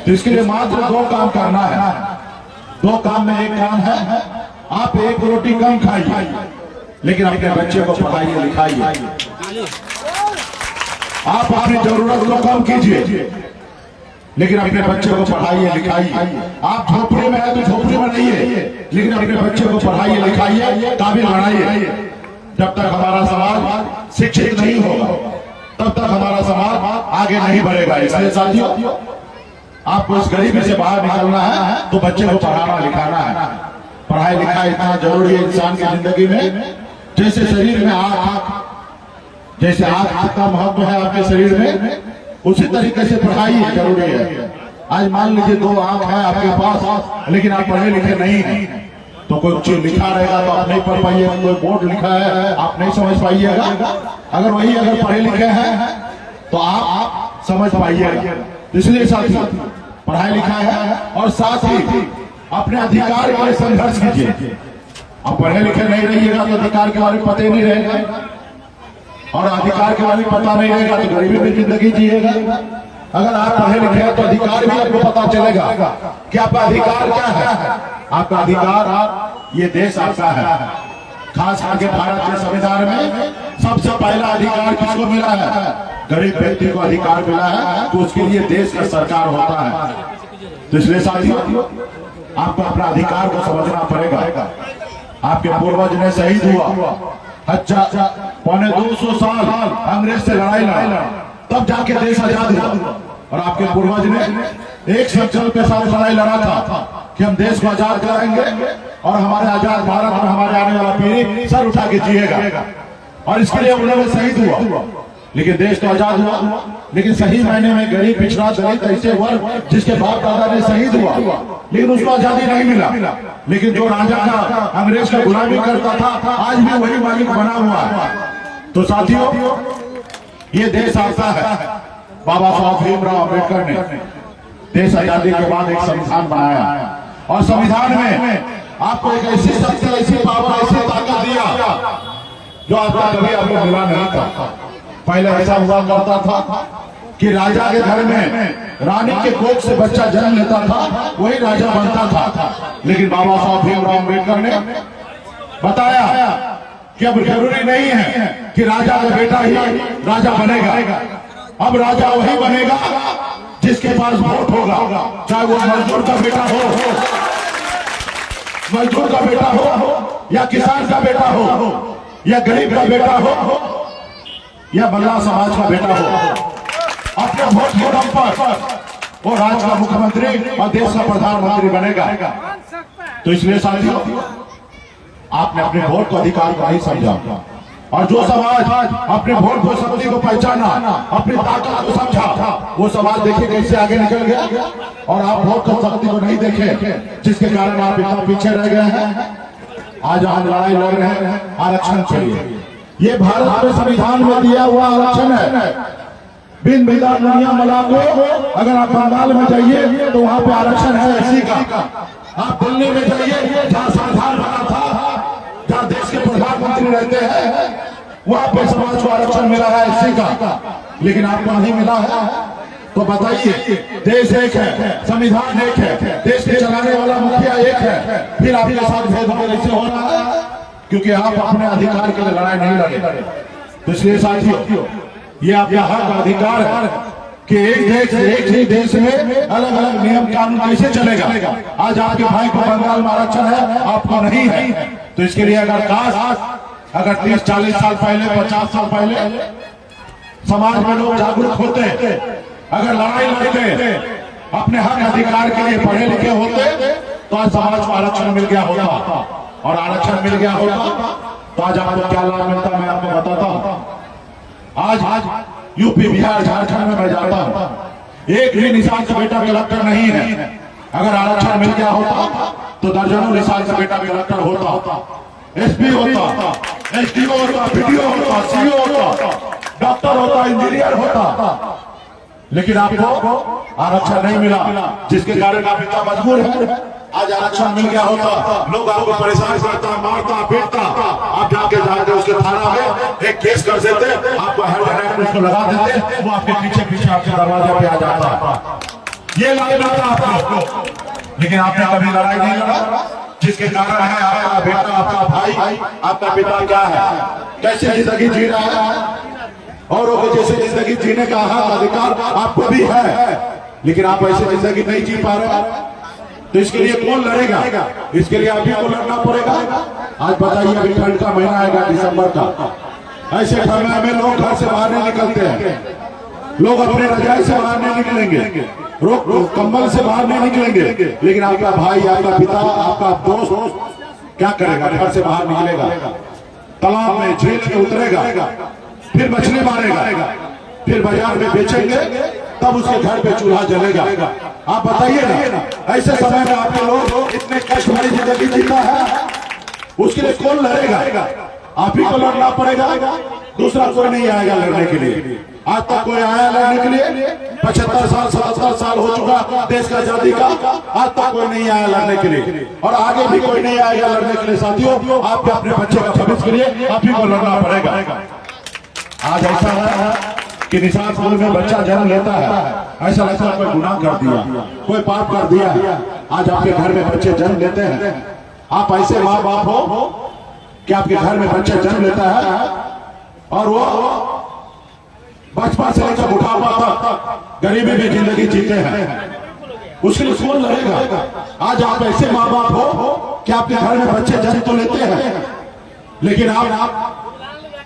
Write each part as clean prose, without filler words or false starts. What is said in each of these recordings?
तो इसके लिए मात्र दो काम करना है। दो काम में एक काम है, आप एक रोटी कम खाइए लेकिन अपने बच्चे को पढ़ाइए लिखाइए। आप अपनी जरूरत को कम कीजिए लेकिन अपने बच्चे को पढ़ाइए लिखाइए। आप झोपड़ी में है तो झोपड़ी में रहिए लेकिन अपने बच्चे को पढ़ाइए लिखाइए, काबिल बनाइए। जब तक हमारा समाज शिक्षित नहीं होगा तब तक हमारा समाज आगे नहीं बढ़ेगा। इसलिए साथियों, आपको इस गरीबी से बाहर निकलना है तो बच्चे को पढ़ाना लिखाना है। पढ़ाई लिखाई इतना जरूरी है इंसान की जिंदगी में। जैसे शरीर में आँख, जैसे आँख का महत्व है आपके शरीर में, उसी तरीके से पढ़ाई जरूरी है। आज मान लीजिए दो आँख है आपके पास लेकिन आप पढ़े लिखे नहीं हैं, तो कोई चीज लिखा रहेगा तो आप नहीं पढ़ पाइएगा, कोई बोर्ड लिखा है आप नहीं समझ पाइएगा। अगर वही अगर पढ़े लिखे हैं तो आप समझ पाइएगा। इसलिए साथियों, पढ़ाई लिखाई है और साथ ही अपने अधिकार के लिए संघर्ष कीजिए। आप पढ़े लिखे नहीं रहिएगा तो अधिकार के बारे में पता ही नहीं रहेगा, और अधिकार के बारे में पता नहीं रहेगा तो गरीबी में जिंदगी जिएगा। अगर आप पढ़े लिखे हैं तो अधिकार भी आपको पता चलेगा कि आपका अधिकार क्या है। आपका अधिकार, ये देश आपका है। खास करके भारत के संविधान में सबसे पहला अधिकार किसको मिला है? गरीब व्यक्ति को अधिकार मिला है, तो उसके लिए देश का सरकार होता है। तो इसलिए साथियों, आपको अपना अधिकार को समझना पड़ेगा। आपके पूर्वज ने शहीद हुआ, पौने 200 साल अंग्रेज से लड़ाई लड़ा, तब जाके देश आजाद हुआ। और आपके पूर्वज ने एक संकल्प के साथ लड़ाई लड़ा था कि हम देश को आजाद कराएंगे और हमारे आजाद भारत में हमारे आने वाला पीढ़ी सर उठा के जिएगा। और इसके लिए उन्होंने शहीद हुआ। लेकिन देश तो आजाद हुआ, लेकिन सही मायने में गरीब पिछड़ा दलित ऐसे वर्ग जिसके बाप दादा ने शहीद हुआ लेकिन उसको आजादी नहीं मिला। लेकिन जो राजा का अंग्रेज का गुलामी करता था आज भी वही मालिक बना हुआ है। तो साथियों, ये देश आता है। बाबा साहब भीमराव अम्बेडकर ने देश आजादी के बाद एक संविधान बनाया और संविधान में आपको एक ऐसी शक्ति, ऐसी पावर, ऐसी ताकत दिया जो आपका कभी आपको मिला नहीं था। पहले ऐसा हुआ करता था कि राजा के घर में रानी के कोख से बच्चा जन्म लेता था, वही राजा बनता था। लेकिन बाबा साहब भीमराव अम्बेडकर ने बताया कि अब जरूरी नहीं है कि राजा का बेटा ही राजा बनेगा। अब राजा वही बनेगा जिसके पास वोट होगा, चाहे वो मजदूर का बेटा हो या किसान का बेटा हो या गरीब का बेटा हो या बंगला समाज का बेटा हो। अपने वोट के दम पर वो राज्य का मुख्यमंत्री और देश का प्रधानमंत्री बनेगा। तो इसलिए साथियों, आपने अपने वोट को अधिकार को नहीं समझा, और जो समाज अपने वोट को शक्ति को पहचाना, अपनी ताकत को समझा, वो समाज देखिए कैसे आगे निकल गया। और आप वोट को शक्ति को नहीं देखे, जिसके कारण आप इतना पीछे रह गए हैं। आज हम लड़ाई लड़ रहे हैं आरक्षण के लिए। ये भारत में संविधान में दिया हुआ आरक्षण है। बिन विधान नियम लागू। अगर आप बंगाल में जाइए तो वहाँ पे आरक्षण है एससी का। आप दिल्ली में जाइए जहाँ संविधान बना था, जहाँ देश के प्रधानमंत्री रहते हैं, वहाँ पे समाज को आरक्षण मिला है एससी का, लेकिन आपको नहीं मिला है। तो बताइए, देश एक है, संविधान एक है, देश के चलाने वाला मुखिया एक है, फिर आपके साथ भेदभाव ऐसे हो रहा है क्योंकि आप अपने अधिकार के लिए लड़ाई नहीं लड़े। तो इसलिए साथियों, ये आपका हक अधिकार है कि एक ही देश में अलग अलग नियम कानून कैसे चलेगा। आज आपके भाई को बंगाल में आरक्षण है, आपको नहीं है। तो इसके लिए अगर 30-40 साल पहले, 50 साल पहले समाज में लोग जागरूक होते, अगर लड़ाई लड़ते, अपने हक अधिकार के लिए पढ़े लिखे होते, तो आज समाज को आरक्षण मिल गया होता। और आरक्षण मिल गया होता तो आज आपको क्या लाभ मिलता, मैं आपको बताता हूं। आज यूपी, बिहार, झारखंड में मैं जाता हूं, एक भी निशान का बेटा कलेक्टर नहीं है। अगर आरक्षण मिल गया होता तो दर्जनों निशान का बेटा कलेक्टर होता, एसपी होता, एसडीओ होता, बीडीओ होता, सीओ होता, डॉक्टर होता, इंजीनियर होता। लेकिन आपको आरक्षण नहीं मिला, जिसके कारण आप इतना मजबूर है। आज आरक्षण मिल गया होता, लोग आपको परेशान करता, मारता, पीटता, आप जाके उसके थाना में एक केस कर देते, आपको हेल्थ उसको लगा देते, वो आपके पीछे आपके दरवाजे पे आ जाता। ये लाइव आता आपको, लेकिन आपने कभी लड़ाई नहीं लड़ा, जिसके कारण है आपका बेटा, आपका भाई, आपका पिता क्या है, कैसे जिंदगी जी रहा है, और वो जैसे जिंदगी जीने का हक अधिकार आपको भी है, लेकिन आप ऐसे जिंदगी नहीं जी पा रहे, तो इसके लिए कौन लड़ेगा? इसके लिए आप ही को लड़ना पड़ेगा। आज बताइए, अभी ठंड का महीना आएगा दिसंबर का, ऐसे समय में लोग घर से बाहर नहीं निकलते हैं, लोग अपने रजाई से बाहर नहीं निकलेंगे, कंबल से बाहर नहीं निकलेंगे, लेकिन आपका भाई, आपका पिता, आपका दोस्त क्या करेगा? घर से बाहर निकलेगा, तालाब में, झील में उतरेगा, फिर मछली मारेगा, फिर बाजार में बेचेंगे, तब उसके घर पे चूल्हा जलेगा। आप बताइए ना, ऐसे समय में आपके लोग इतने कष्ट भरी जिंदगी जीता है, उसके लिए कौन लड़ेगा? आप ही को लड़ना पड़ेगा, दूसरा कोई नहीं आएगा लड़ने के लिए। आज तक कोई आया लड़ने के लिए? 75 साल 77 साल हो चुका देश का आजादी का, आज तक कोई नहीं आया लड़ने के लिए, और आगे भी कोई नहीं आएगा लड़ने के लिए। साथियों, आपके अपने बच्चे का भविष्य के लिए आप ही को लड़ना पड़ेगा। आज ऐसा है कि निशान स्कूल में बच्चा जन्म लेता है, ऐसा लगता है कोई गुनाह कर दिया, कोई पाप कर दिया। आज आपके घर में बच्चे जन्म लेते हैं, आप ऐसे माँ बाप हो कि आपके घर में बच्चे जन्म लेता है, और वो बचपन से लेकर बुढ़ापा तक गरीबी में जिंदगी जीते हैं, उसके लिए कौन लड़ेगा? आज आप ऐसे माँ बाप हो कि आपके घर में बच्चे जन्म तो लेते हैं, लेकिन आप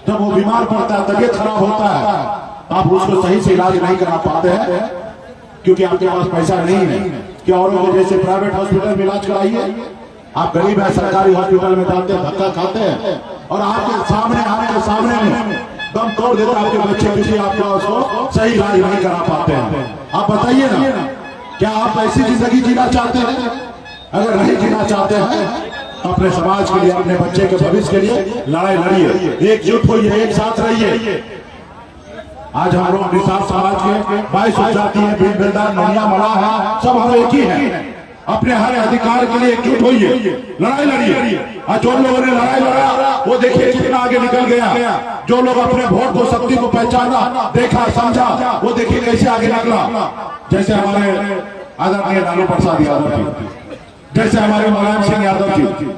जब वो बीमार पड़ता है, तबीयत खराब होता है, आप उसको सही से इलाज नहीं करा पाते हैं, क्योंकि आपके पास पैसा नहीं है कि औरों को जैसे प्राइवेट हॉस्पिटल में इलाज कराइए। आप गरीब है, सरकारी हॉस्पिटल में जाते हैं, धक्का खाते हैं, और आपके सामने में दम तोड़ देते आपके बच्चे, किसी आपका उसको सही इलाज नहीं करा पाते हैं। आप बताइए ना, क्या आप ऐसी जिंदगी जीना चाहते हैं? अगर नहीं जीना चाहते हैं तो अपने समाज के लिए, अपने बच्चे के भविष्य के लिए लड़ाई लड़िए, एकजुट होइए, एक साथ रहिए। आज हम लोग निषाद समाज के 22 जाति है, भील बेलदार, नौनिया, मलाह है, सब हम एक ही हैं। अपने हर अधिकार के लिए एकजुट होइए, लड़ाई लड़िए। आज जो लोगों ने लड़ाई लड़ा, वो देखिए कितना आगे निकल गया। जो लोग अपने वोट को, शक्ति को पहचाना, देखा, समझा, वो देखिए कैसे आगे निकला। जैसे हमारे आदरणीय लालू प्रसाद यादव जी, जैसे हमारे मुलायम सिंह यादव जी,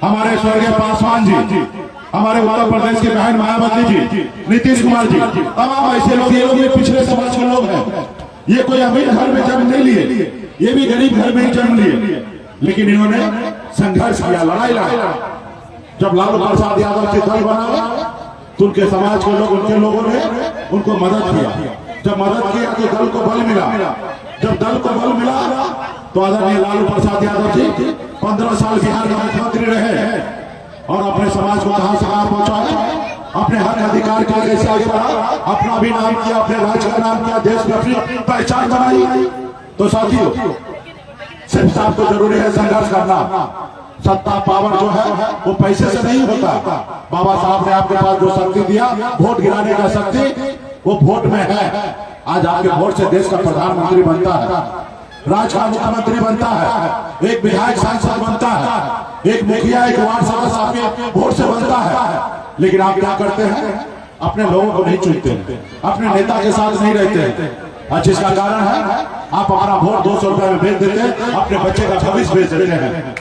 हमारे स्वर्गीय पासवान जी, हमारे उत्तर प्रदेश की बहन मायावती जी, नीतीश कुमार जी, तमाम ऐसे लोग, ये लोग भी पिछड़े समाज के लोग हैं। ये कोई अमीर घर में जन्म नहीं लिए, ये भी गरीब घर में ही जन्म लिए, लेकिन इन्होंने संघर्ष किया, लड़ाई लड़ा। जब लालू प्रसाद यादव के दल बना तो उनके समाज के लोग, उनके लोगों ने उनको मदद किया। जब मदद किया तो दल को बल मिला। जब दल को बल मिला तो आदरणीय लालू प्रसाद यादव जी 15 साल बिहार के मुख्यमंत्री रहे, और अपने समाज को कहां से कहां पहुंचाया, अपने हक अधिकार के लिए कैसे आगे बढ़ा, अपना भी नाम किया, अपने राज्य का नाम किया, देश में अपनी पहचान बनाई। तो साथियों, सिर्फ आपको जरूरी है संघर्ष करना। सत्ता, पावर जो है वो पैसे से नहीं होता। बाबा साहब ने आपके पास जो शक्ति दिया, वोट गिराने का शक्ति, वो वोट में है। आज आपके वोट से देश का प्रधानमंत्री बनता है, राज्य का मुख्यमंत्री बनता है, एक विधायक सांसद बनता है, एक मुखिया, एक वार्ड सदस्य आपके वोट से बनता है। लेकिन आप क्या करते हैं? अपने लोगों को नहीं चुनते, अपने नेता के साथ नहीं रहते हैं। जिसका कारण है आप अपना वोट 200 रुपए में बेच देते हैं, अपने बच्चे का भविष्य बेच देते हैं।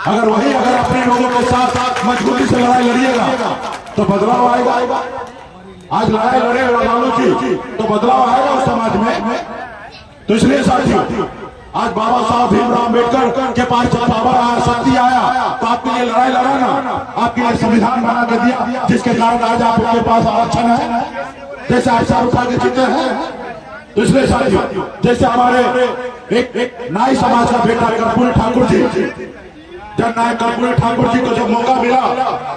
अगर अपने लोगों के साथ मजबूती से लड़ाई लड़िएगा तो बदलाव आएगा। आज लड़ाई लड़ेगा लालू जी तो बदलाव आएगा उस समाज में। तो इसलिए साथियों, आज बाबा साहब भीमराव अम्बेडकर के पास जब पावर आया, शक्ति आया, तो आपके लिए लड़ाई लड़ा ना, आपके लिए संविधान बना के दिया, जिसके कारण आज आपके पास आरक्षण है, जैसे आप सब उठा के जीते हैं। तो इसलिए साथियों, जैसे हमारे एक नाई समाज का बेटा कर्पूरी ठाकुर जी, जननायक कर्पूरी ठाकुर जी को जब मौका मिला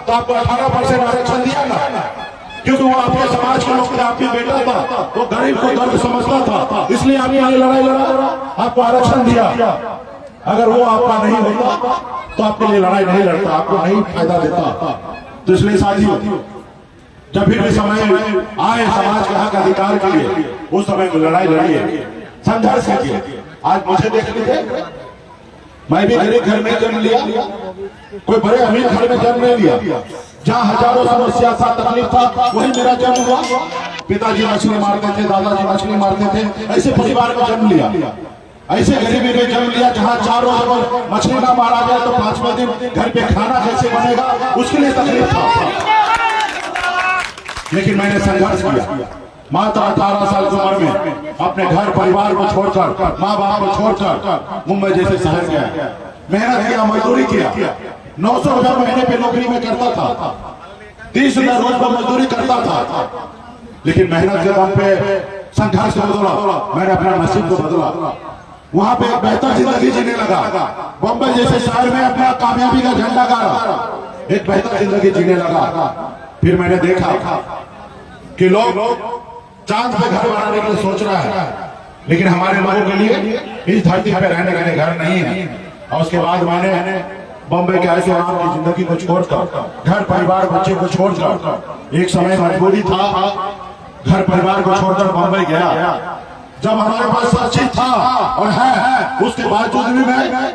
तो आपको 18% आरक्षण दिया ना, क्योंकि वो आपके समाज के लोग थे, आपके बेटा था, वो गरीब को दर्द समझता था, इसलिए आपने ये लड़ाई लड़ा, आपको आरक्षण दिया। अगर वो आपका नहीं होता तो आपके लिए लड़ाई नहीं लड़ता, आपको नहीं फायदा देता। तो इसलिए साथियों, जब भी समय आए समाज के हक अधिकार के लिए, उस समय को लड़ाई लड़िए, संघर्ष कीजिए। आज मुझे देख लीजिए, मैं भी गरीब घर में जन्म लिया, कोई बड़े अमीर घर में जन्म नहीं लिया। जहाँ हजारों समस्या था, तकलीफ था, वही मेरा जन्म हुआ। पिताजी मछली मारते थे, दादाजी मछली मारते थे, ऐसे परिवार में जन्म लिया। ऐसे गरीबी में जन्म लिया जहां 4 रोज मछली ना मारा गया तो 5वें दिन घर पे खाना कैसे बनेगा, उसके लिए तकलीफ था। लेकिन मैंने संघर्ष किया। मात्र 18 साल की उम्र में अपने घर परिवार को छोड़कर, माँ बाप को छोड़कर मुंबई जैसे शहर गया, मेहनत किया, मजदूरी किया। 900 रुपया महीने पे नौकरी में करता था, 30 रुपया रोज पर मजदूरी करता था। लेकिन मेहनत के दम पे संघर्ष को बदला, मैंने अपना नसीब को बदला। वहां पे एक बेहतर जिंदगी जीने लगा। बम्बई जैसे शहर में अपना कामयाबी का झंडा गाड़ा, एक बेहतर जिंदगी जीने लगा। फिर मैंने देखा कि लोग चांद पे घर बनाने के लिए सोच रहा है, लेकिन हमारे लोगों के लिए इस धरती पे रहने के लिए घर नहीं है। और उसके बाद मैंने बम्बई के ऐसे आराम की जिंदगी को छोड़कर, घर परिवार बच्चे को छोड़कर, एक समय मजबूरी था, घर परिवार को छोड़कर बम्बई गया। जब हमारे पास सब चीज था और है, उसके बावजूद भी मैं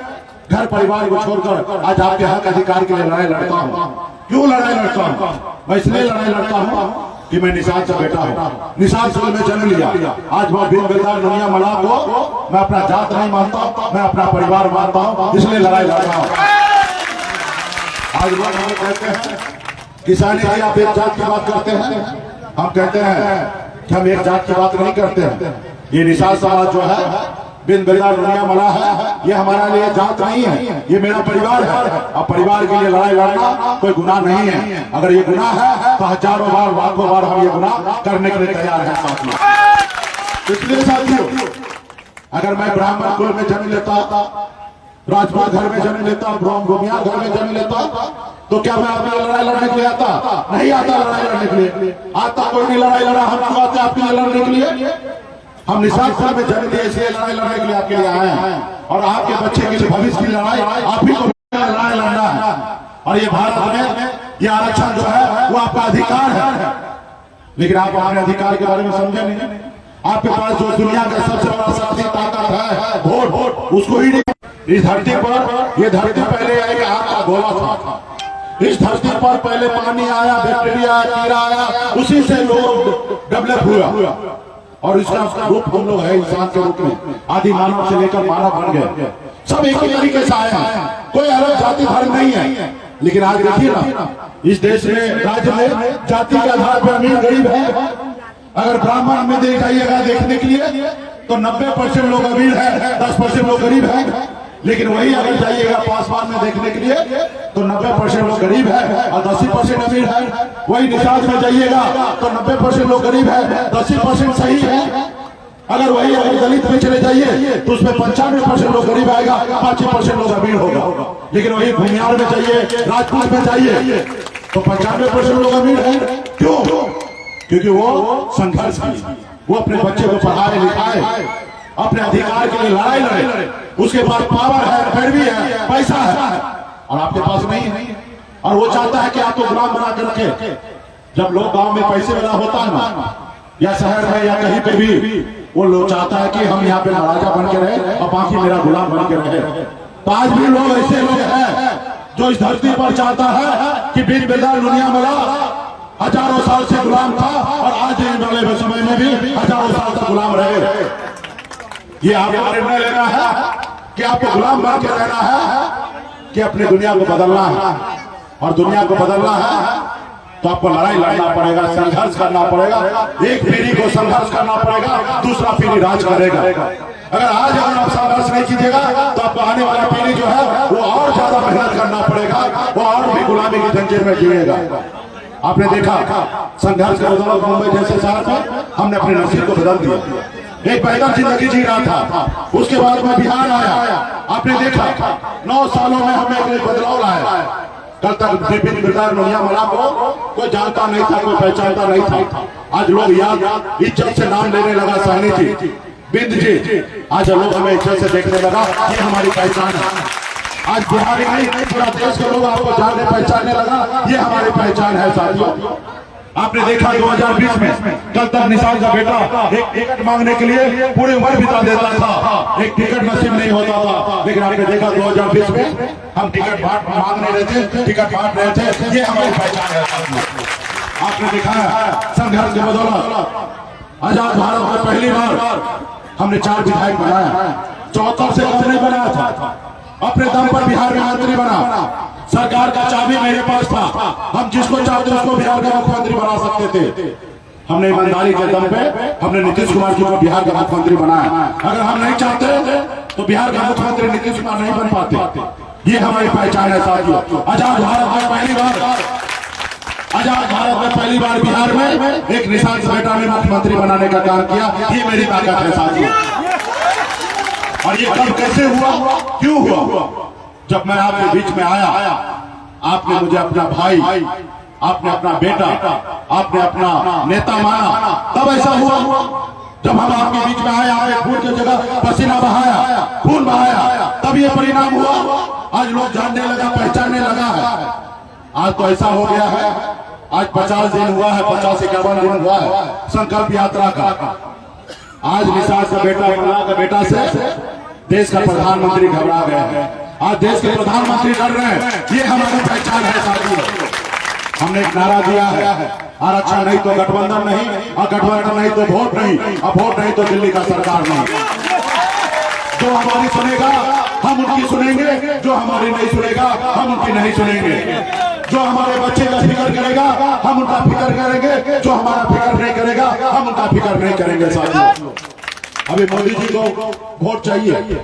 घर परिवार को छोड़कर आज आपके हक अधिकार के लिए लड़ाई लड़ता हूँ। क्यों लड़ाई लड़ता हूँ? मैं इसलिए लड़ाई लड़ता हूँ कि मैं निषाद से बेटा हूँ, निषाद स्कूल में जन्म लिया। आज वह बिन बेदार दुनिया मला को मैं अपना जात नहीं मानता, मैं अपना परिवार मानता हूँ, इसलिए लड़ाई लड़ रहा हूँ। आज लोग हमें कहते हैं किसानी की आप एक जात की बात करते हैं, हम कहते हैं कि हम एक जात की बात नहीं करते हैं। ये निषाद समाज जो है, बिन बेदार दुनिया मला है, ये हमारा लिए जात नहीं है, ये मेरा परिवार है। अब परिवार के लिए लड़ाई लड़ना कोई गुनाह नहीं है। अगर ये गुनाह है तो हजारों बार, लाखों बार हम ये गुनाह करने के लिए तैयार हैं साथियों। इसलिए साथियों, अगर मैं ब्राह्मण कुल में जन्म लेता, राजपूत घर में जन्म लेता, भूमियार घर में जन्म लेता, तो क्या मैं अपनी लड़ाई लड़ने के लिए आता? नहीं आता लड़ाई लड़ने के लिए। आता कोई नहीं लड़ाई लड़ा, हम क्यों आते आपके लिए लड़ने के लिए? हम निषाद स्कूल में जन्म लिए इसलिए लड़ाई लड़ने के लिए आपके लिए आए हैं। और आपके बच्चे के लिए भविष्य की लड़ाई आप ही को लड़ाई लड़ना है। और ये भारत में ये आरक्षण जो है वो आपका अधिकार है, लेकिन आप अपने अधिकार के बारे में समझे नहीं। आपके पास जो दुनिया का सबसे बड़ा शक्ति ताकत है वोट, उसको ही नहीं। इस धरती पर, ये धरती पहले एक आग का गोला था। इस धरती पर पहले पानी आया, बैक्टीरिया, कीड़ा आया, उसी से लोग डेवलप हुआ। और इसका रूप हम लोग है इंसान के रूप में, आदि मानव से लेकर मानव बन गए। सब एक ही तरीके से आए हैं, कोई अलग जाति धर्म नहीं है। लेकिन आज देखिए ना, इस देश में, राज्य में जाति के आधार पर अमीर गरीब है। अगर ब्राह्मण में जाइएगा देखने के लिए तो 90% लोग अमीर है, 10% लोग गरीब है। लेकिन वही अगर जाइएगा पासवान में देखने के लिए तो 90% लोग गरीब है और 10% अमीर है। वही निषाद में जाइएगा तो 90% लोग गरीब है, 10% सही है। अगर वही अगर दलित में चले जाइए तो उसमें 95% लोग गरीब आएगा, 5% लोग अमीर होगा। लेकिन वही भूमियार में जाइए, राजपूत में जाइए तो 95% लोग अमीर है। क्यों? क्योंकि वो संघर्ष की, वो अपने बच्चे को पढ़ाए लिखाए, अपने अधिकार के लिए लड़ाई लड़े। उसके पास पावर है, पैरवी है, पैसा है, और आपके पास नहीं है। और वो चाहता है कि आपको गुलाम बना कर रखे। जब लोग गांव में पैसे वाला होता है ना, या शहर में या कहीं पे भी, वो लोग चाहता है कि हम यहाँ पे महाराजा बन के रहे और बाकी मेरा गुलाम बन के रहे। तो आज भी लोग ऐसे लोग हैं जो इस धरती पर चाहता है कि बिन बेदार दुनिया मला हजारों साल से गुलाम था और आज वाले समय में भी हजारों साल तक गुलाम रहे। ये आपको निर्णय लेना है कि आपको गुलाम बन के रहना है कि अपनी दुनिया को बदलना है। और दुनिया को बदलना है तो आपको लड़ाई लड़ना पड़ेगा, संघर्ष करना पड़ेगा। एक पीढ़ी को संघर्ष करना पड़ेगा, दूसरा पीढ़ी राज करेगा। अगर आज आप संघर्ष नहीं कीजिएगा तो आपको आने वाला पीढ़ी जो है वो और ज्यादा मेहनत करना पड़ेगा, वो और भी गुलामी की जंजीर में जिएगा। आपने देखा संघर्ष के बदौलत मुंबई जैसे शहर में हमने अपने नसीब को बदल दिया, एक बेहतर जिंदगी जी रहा था। उसके बाद में बिहार आया, आपने देखा 9 सालों में हमें एक बदलाव लाया। कल तक बिन बेदार दुनिया मला को कोई जानता नहीं था, कोई पहचानता नहीं था। आज लोग याद इज्जत से नाम लेने लगा, सहनी जी, बिंद जी। आज लोग हमें इज्जत से देखने लगा, ये हमारी पहचान है। आज बिहारी नहीं, पूरा देश के लोग आपको जानने पहचानने लगा, ये हमारी पहचान है साथियों। आपने देखा 2020 में कल तक निषाद का बेटा एक टिकट मांगने के लिए पूरी उम्र बिता देता था, एक टिकट नसीब नहीं होता था। लेकिन आपने देखा 2020 में हम टिकट मांग नहीं रहे थे, टिकट बांट रहे थे, ये हमारी पहचान है। आपने देखा है संघर्ष के बदौलत आजाद भारत में पहली बार हमने 4 विधायक बनाया। 74 से कम नहीं बनाया था, अपने दम पर बिहार में मंत्री बना। सरकार का चाबी मेरे पास था, हम जिसको चाहते उसको बिहार का मुख्यमंत्री बना सकते थे। हमने ईमानदारी के दम पे हमने नीतीश कुमार जी को बिहार का मुख्यमंत्री बनाया। अगर हम नहीं चाहते तो बिहार का मुख्यमंत्री नीतीश कुमार नहीं बन पाते। ये हमारी पहचान है साथियों। आजाद भारत में पहली बार बिहार में एक निशान से बेटा ने मुख्यमंत्री बनाने का काम किया। ये मेरी ताकत है साथियों। और ये कब कैसे हुआ, क्यों हुआ? जब मैं आपके बीच में आया, आपने मुझे अपना भाई, आपने अपना बेटा, आपने अपना नेता माना, तब ऐसा हुआ। जब हम आपके बीच में आए, आपने खून की जगह पसीना बहाया, खून बहाया, तब ये परिणाम हुआ। आज लोग जानने लगा, पहचानने लगा है। आज तो ऐसा हो गया है, आज 50 दिन हुआ है, 50-51 दिन हुआ है संकल्प यात्रा का। आज निषाद का बेटा, कमला का बेटा से देश का प्रधानमंत्री घबरा गए हैं। आज देश के प्रधानमंत्री डर रहे हैं। ये हमारी पहचान है साथियों। हमने एक नारा दिया है, आरक्षण नहीं तो गठबंधन नहीं, और गठबंधन नहीं तो वोट नहीं, और वोट नहीं तो दिल्ली का सरकार नहीं। जो हमारी सुनेगा हम उनकी सुनेंगे, जो हमारी नहीं सुनेगा हम उनकी नहीं सुनेंगे। जो हमारे बच्चे का फिक्र करेगा हम उनका फिक्र करेंगे, जो हमारा फिक्र नहीं करेगा हम उनका फिक्र नहीं करेंगे साथियों। अभी मोदी जी को वोट चाहिए,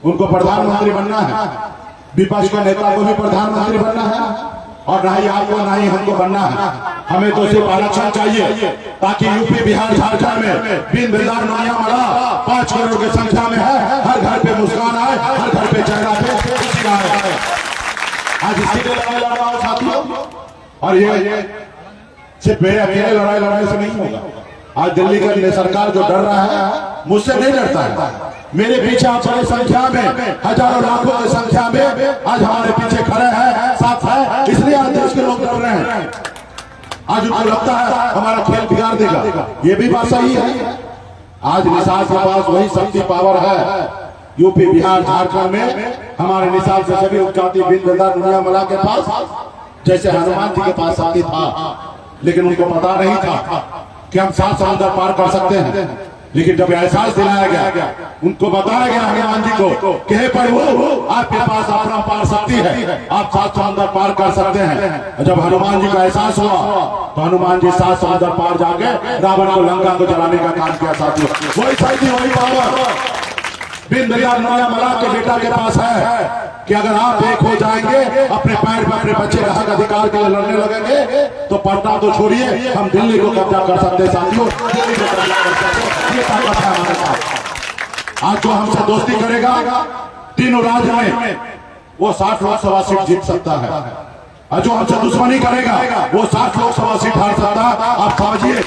उनको प्रधानमंत्री बनना है, विपक्ष के नेता को भी प्रधानमंत्री बनना है, और ना ही आपको ना ही हमको बनना है। हमें तो सिर्फ आरक्षण चाहिए ताकि यूपी, बिहार, झारखंड में बिन बेदार नोया मरा 5 करोड़ की संख्या में है, हर घर पे मुस्कान आए, हर घर पे चेहरा पे खुशी आए। आज इसी के लड़ाई लड़ रहा हूं साथियों। और ये सिर्फ मेरे अकेले लड़ाई से नहीं होगा। आज दिल्ली का सरकार जो डर रहा है, मुझसे नहीं डरता है। मेरे पीछे आप बड़ी संख्या में, हजारों लाखों की संख्या में आज हमारे पीछे खड़े हैं, साथ है, इसलिए आज देश के लोग डर रहे हैं। आज उनको लगता है हमारा खेल बिगाड़ देगा। ये भी बात सही है। आज निषाद के पास वही शक्ति पावर है। यूपी, बिहार, झारखंड में हमारे निषाद से सभी उपजाति बिंदास दुनिया मला के पास जैसे हनुमान जी के पास शक्ति था, लेकिन उनको पता नहीं था कि हम 7 समुद्र पार कर सकते हैं। लेकिन जब एहसास दिलाया गया, उनको बताया गया हनुमान जी को कि हे प्रभु, आपके पास अपना पार शक्ति है, आप 7 समुद्र पार कर सकते हैं। जब हनुमान जी का एहसास हुआ तो हनुमान जी 7 समुद्र पार जाके रावण को, लंका को जलाने का काम किया साथियों। वही शक्ति, वही पावर बिन बेदार नोया मला के बेटा के पास है कि अगर आप एक हो जाएंगे, अपने पैर पर अपने बच्चे का हक अधिकार के लिए लड़ने लगेंगे, तो पटना तो छोड़िए, हम दिल्ली को कब्जा कर सकते साथियों। दिल्ली को कब्जा कर सकते, ये ताकत है हमारे पास। आज जो हमसे दोस्ती करेगा, तीनों राज्य में वो 60 लोकसभा सीट जीत सकता है, और जो हमसे दुश्मनी करेगा वो 60 लोकसभा सीट हार सकता है। आप समझिए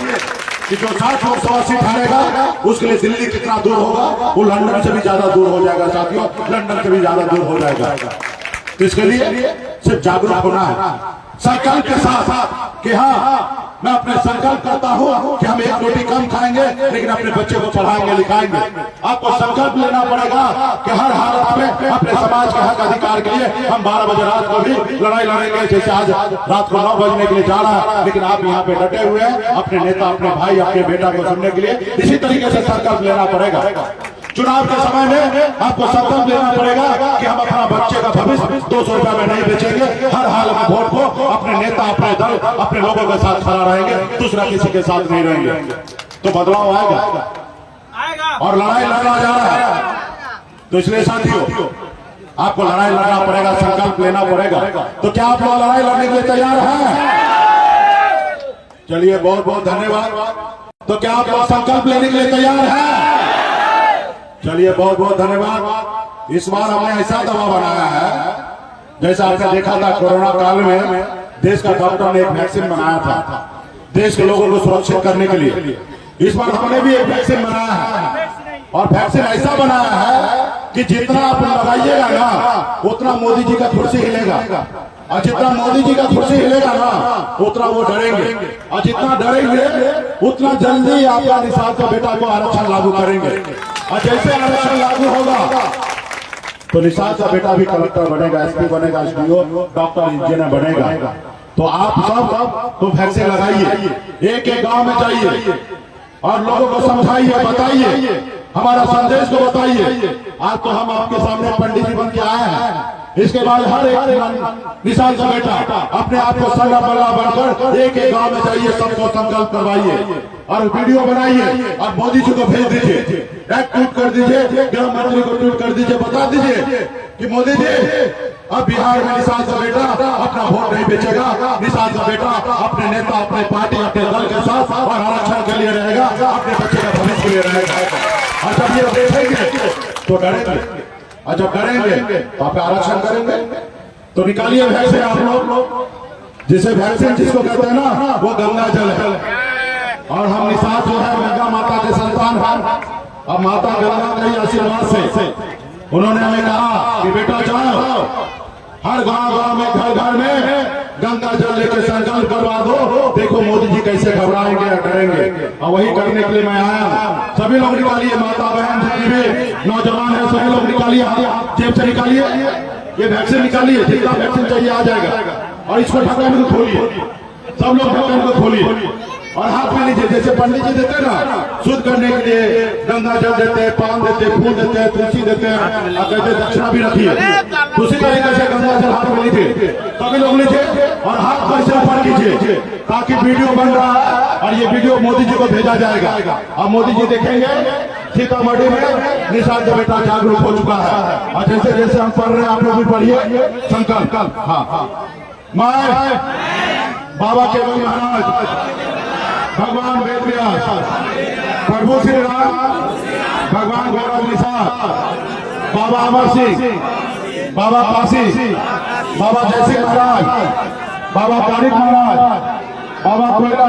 कि जो 60 लोकसभा सीट हारेगा उसके लिए दिल्ली कितना दूर होगा, वो लंदन से भी ज्यादा दूर हो जाएगा साथियों, लंदन से भी ज्यादा दूर हो जाएगा। तो इसके लिए सिर्फ जागरूक होना है, संकल्प के साथ कि हाँ, मैं अपने संकल्प करता हूँ कि हम 1 रोटी कम खाएंगे, लेकिन अपने बच्चे को पढ़ाएंगे, लिखाएंगे। आपको संकल्प लेना पड़ेगा कि हर हालत में अपने समाज के हक अधिकार के लिए हम 12 बजे रात को भी लड़ाई लड़ेंगे। जैसे आज रात को 9 बजने के लिए जा रहा है, लेकिन आप यहाँ पे डटे हुए हैं अपने नेता, अपने भाई, अपने बेटा को सुनने के लिए। इसी तरीके से संकल्प लेना पड़ेगा। चुनाव के समय में आपको संकल्प लेना पड़ेगा कि हम अपना बच्चे का भविष्य 200 रुपए में नहीं बेचेंगे, हर हाल में वोट को अपने नेता, अपने दल, अपने लोगों के साथ खड़ा रहेंगे, दूसरा किसी के साथ नहीं रहेंगे। तो बदलाव आएगा और लड़ाई लड़ना जा रहा है। तो इसलिए साथियों, आपको लड़ाई लड़ना पड़ेगा, संकल्प लेना पड़ेगा। तो क्या आप लोग लड़ाई लड़ने के लिए तैयार हैं? चलिए, बहुत बहुत धन्यवाद। तो क्या आप लोग संकल्प लेने के लिए तैयार हैं? चलिए, बहुत बहुत धन्यवाद। इस बार हमने ऐसा दवा बनाया है, जैसा आपने देखा था कोरोना काल में देश का डॉक्टर ने एक वैक्सीन बनाया था देश के लोगों को सुरक्षित करने के लिए। इस बार हमने भी एक वैक्सीन बनाया है, और वैक्सीन ऐसा बनाया है कि जितना आप लगाइएगा ना, उतना मोदी जी का कुर्सी हिलेगा, और जितना मोदी जी का कुर्सी हिलेगा ना, उतना वो डरेंगे, और जितना डरेंगे उतना जल्दी आपका निषाद का बेटा को आरक्षण लागू करेंगे। और जैसे आरक्षण लागू होगा तो निषाद का बेटा भी कलेक्टर बनेगा, एसपी बनेगा, एसडीओ, डॉक्टर, इंजीनियर बनेगा। तो आप सब तो वैक्सीन लगाइए, एक एक गांव में जाइए और लोगों को समझाइए, बताइए। हमारा संदेश को बताइए। आज तो हम आपके सामने पंडित जी बन के आए हैं, इसके बाद हर एक निशान का बेटा अपने आप को सल्ला बल्ला बनकर एक एक गांव में जाइए, सबको संकल्प करवाइए और वीडियो बनाइए और मोदी जी को भेज दीजिए, एक ट्वीट कर दीजिए, गृह मंत्री को ट्वीट कर दीजिए, बता दीजिए कि मोदी जी अब बिहार में निशान का बेटा अपना वोट नहीं बेचेगा, निशान का बेटा अपने नेता, अपने पार्टी, अपने दल के साथ और आरक्षण के लिए रहेगा, अपने बच्चे का भविष्य के लिए रहेगा। और जब ये देखेंगे तो डरेंगे, और जब डरेंगे तो आप आरक्षण करेंगे। तो निकालिए वैक्सीन आप लोग, जिसे वैक्सीन जिसको कहते हैं ना वो गंगा जल है। और हम निशान जो है गंगा माता के संतान हैं, अब माता गंगा के ही आशीर्वाद से उन्होंने हमें कहा कि बेटा जाओ हर गांव में, घर घर में गंगा जल लेकर संकल्प करवा दो। देखो मोदी जी कैसे घबराएंगे या डरेंगे, और वही करने के लिए मैं आया। सभी लोग निकालिए, माता बहन जितनी भी नौजवान है सभी लोग निकालिए, जेब से निकालिए, ये वैक्सीन निकालिए, जितना वैक्सीन चाहिए आ जाएगा। और इसको ढक्कन को खोलिए, सब लोग ढक्कन को खोलिए और हाथ में लीजिए, जैसे पंडित जी देते ना शुद्ध करने के लिए गंगा जल देते हैं, पान देते हैं, फूल देते हैं, तुलसी देते हैं, और कहते हैं दक्षिणा भी रखिए। दूसरी तरीके से गंगा जल हाथ में लीजिए, सभी लोग लीजिए और हाथ पर से ऊपर कीजिए, ताकि वीडियो बन रहा है और ये वीडियो मोदी जी को भेजा जाएगा। और मोदी जी देखेंगे सीतामढ़ी में निशान का बेटा जागरूक हो चुका है। और जैसे जैसे हम पढ़ रहे हैं आप लोग भी पढ़िए संकल्प। हाँ, मैं बाबा केवल महाराज, भगवान वेद व्यास, प्रभु श्री राम, भगवान गौरव निषाद, बाबा अमर सिंह, बाबा काशी, बाबा जयसिंह महाराज, बाबा तारिक महाराज, बाबा कोयला,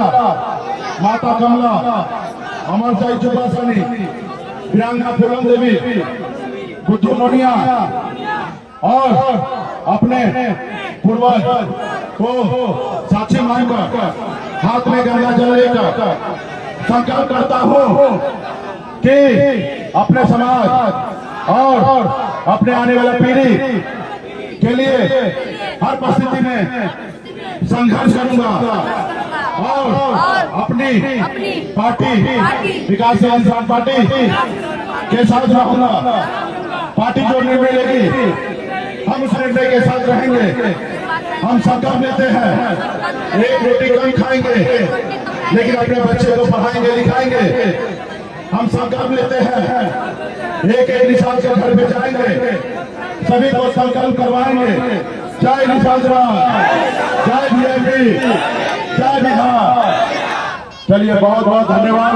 माता कमला, अमर साई चुपासनी, प्रियंका फूलन देवी, बुद्धू नोनिया और अपने पूर्वज को साक्षी मानकर हाथ में गंगा जल लेकर संकल्प करता हूँ कि अपने समाज और अपने आने वाला पीढ़ी के लिए हर परिस्थिति में संघर्ष करूंगा और अपनी पार्टी विकासशील इंसान पार्टी के साथ रहूंगा। पार्टी जो निर्णय लेगी हम उस निर्णय के साथ रहेंगे। हम संकल्प लेते हैं एक रोटी कम खाएंगे लेकिन अपने बच्चे को पढ़ाएंगे लिखाएंगे। हम संकल्प लेते हैं एक एक निशान के घर पे जाएंगे, सभी को संकल्प करवाएंगे। जय निशान राम, जय बीजेपी, जय बिहार। चलिए बहुत बहुत धन्यवाद।